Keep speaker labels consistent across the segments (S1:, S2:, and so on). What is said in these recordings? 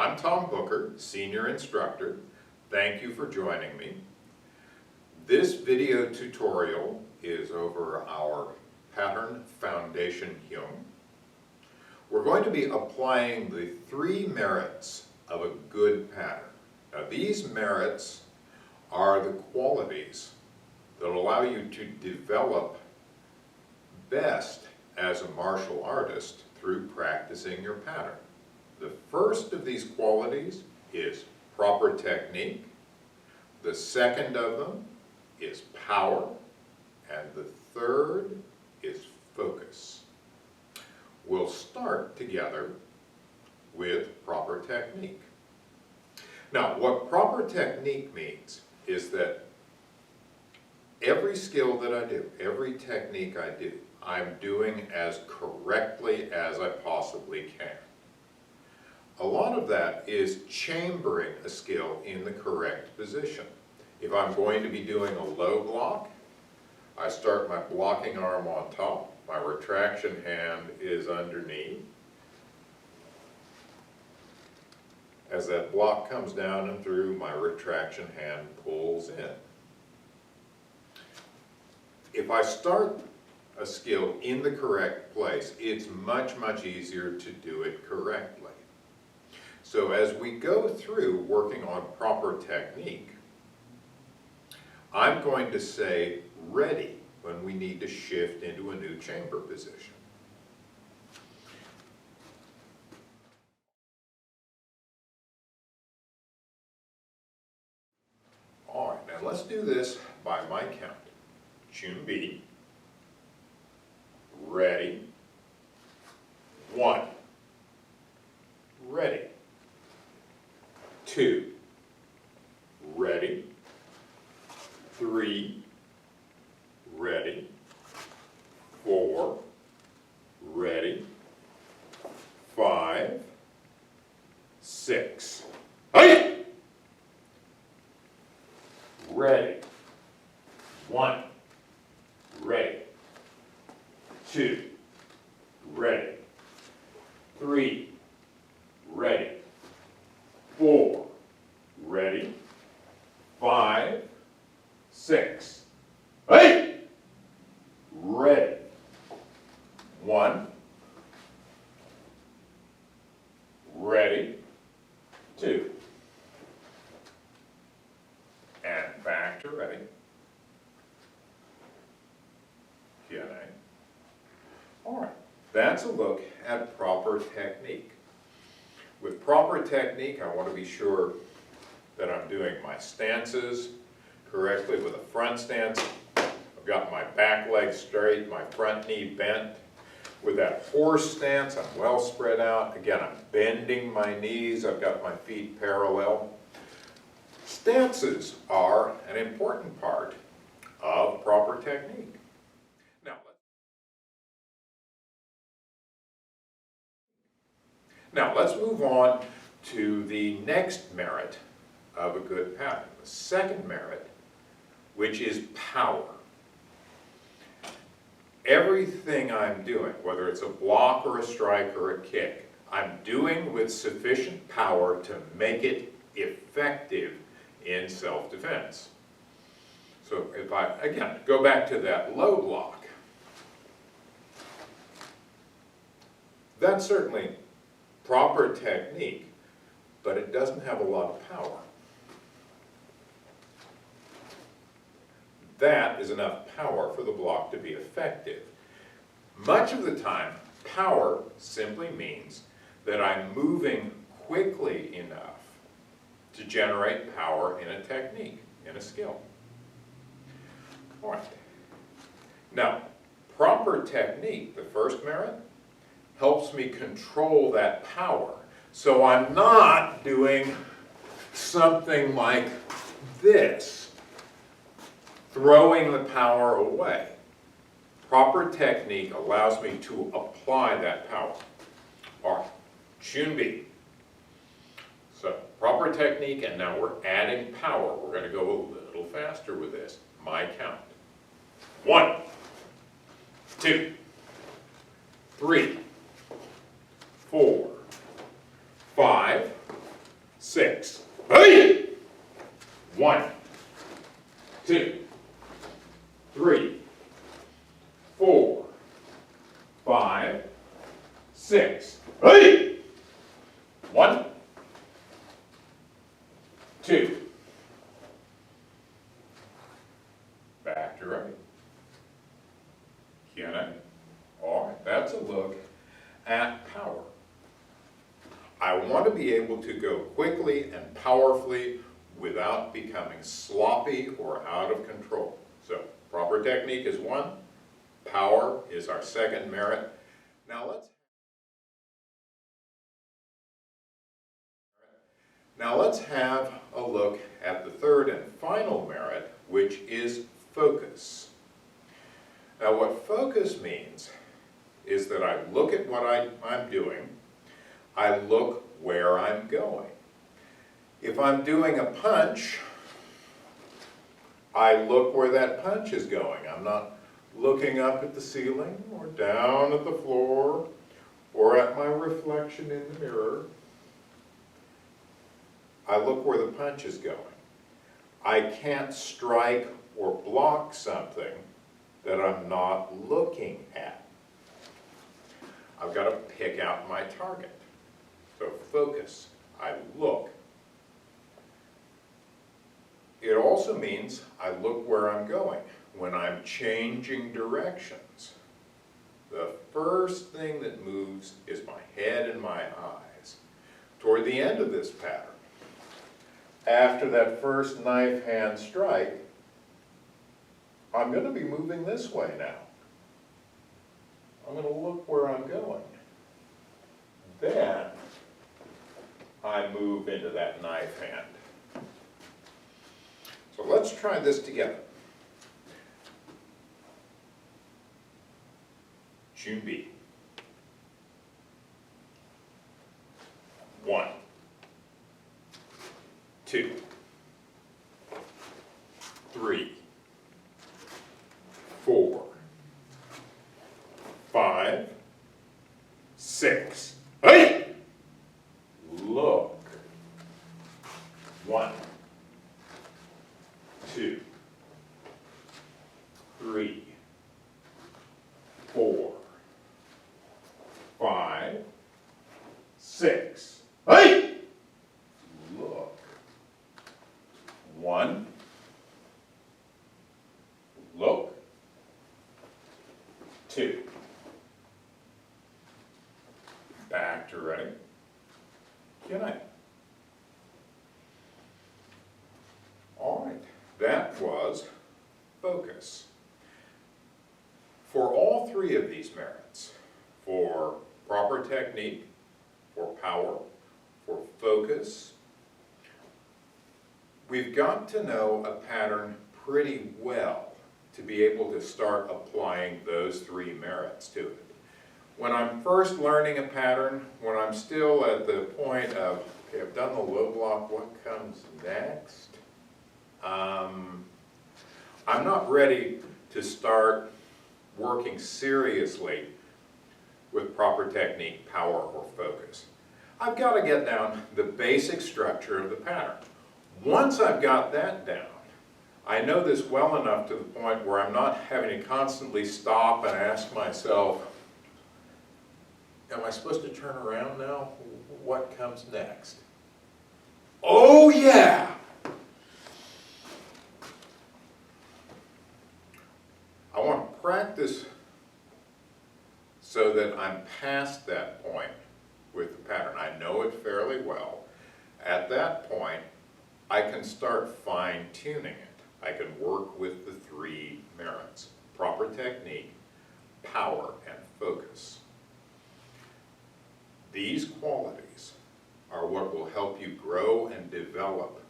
S1: I'm Tom Booker, Senior Instructor. Thank you for joining me. This video tutorial is over our pattern foundation Hyung. We're going to be applying the 3 merits of a good pattern. Now these merits are the qualities that allow you to develop best as a martial artist through practicing your pattern. The first of these qualities is proper technique. The second of them is power. And the third is focus. We'll start together with proper technique. Now, what proper technique means is that every skill that I do, every technique I do, I'm doing as correctly as I possibly can. A lot of that is chambering a skill in the correct position. If I'm going to be doing a low block, I start my blocking arm on top, my retraction hand is underneath. As that block comes down and through, my retraction hand pulls in. If I start a skill in the correct place, it's much, much easier to do it correctly. So as we go through working on proper technique, I'm going to say ready when we need to shift into a new chamber position. All right, now let's do this by my count. Chun B. Ready. 1. Ready. 2. Ready. 3. Ready. 4. Ready. 5. 6. Hey! Ready. 1. Ready. 2. Ready. 3. Ready. 4. Ready. 5. 6. 8. Ready. 1. Ready. 2. And back to ready. Q&A. All right, that's a look at proper technique. With proper technique, I want to be sure that I'm doing my stances correctly with a front stance. I've got my back leg straight, my front knee bent. With that horse stance, I'm well spread out. Again, I'm bending my knees. I've got my feet parallel. Stances are an important part of proper technique. Now let's move on to the next merit of a good pattern, the second merit, which is power. Everything I'm doing, whether it's a block or a strike or a kick, I'm doing with sufficient power to make it effective in self-defense. So if I, again, go back to that low block, that's certainly proper technique, but it doesn't have a lot of power. That is enough power for the block to be effective. Much of the time, power simply means that I'm moving quickly enough to generate power in a technique, in a skill. All right. Now, proper technique, the first merit, helps me control that power. So I'm not doing something like this, throwing the power away. Proper technique allows me to apply that power. All right, Chun B. So proper technique, and now we're adding power. We're going to go a little faster with this. My count. 1, 2, 3, 4, 5, 6. Hey! 1, 2, 3, 4, 5, 6. Hey! 1, 2. Back to right. Can I? All right, that's a look at power. I want to be able to go quickly and powerfully without becoming sloppy or out of control. So, proper technique is 1, power is our second merit. Now let's have a look at the third and final merit, which is focus. Now what focus means is that I look at what I'm doing, I look where I'm going. If I'm doing a punch, I look where that punch is going. I'm not looking up at the ceiling or down at the floor or at my reflection in the mirror. I look where the punch is going. I can't strike or block something that I'm not looking at. I've got to pick out my target. So focus, I look. It also means I look where I'm going. When I'm changing directions, the first thing that moves is my head and my eyes. Toward the end of this pattern, after that first knife hand strike, I'm going to be moving this way now. I'm going to look where I'm going. Then I move into that knife hand. So let's try this together. 준비. 1, 2, 3, 4, 5, 6. Hey! Look. 1, 2, 3, 4, 5, 6. Hey! Look. 1. Look. 2. Back to right. Good night. All right, that was focus. For all three of these merits, for proper technique, for power, for focus, we've got to know a pattern pretty well to be able to start applying those three merits to it. When I'm first learning a pattern, when I'm still at the point of, okay, I've done the low block, what comes next? I'm not ready to start working seriously with proper technique, power, or focus. I've got to get down the basic structure of the pattern. Once I've got that down, I know this well enough to the point where I'm not having to constantly stop and ask myself, am I supposed to turn around now? What comes next? Oh yeah! I want to practice so that I'm past that point with the pattern. I know it fairly well. At that point, I can start fine-tuning it. I can work with the three merits: proper technique, power, and focus. These qualities are what will help you grow and develop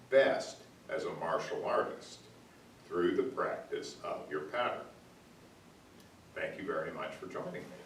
S1: best as a martial artist through the practice of your pattern. Thank you very much for joining me.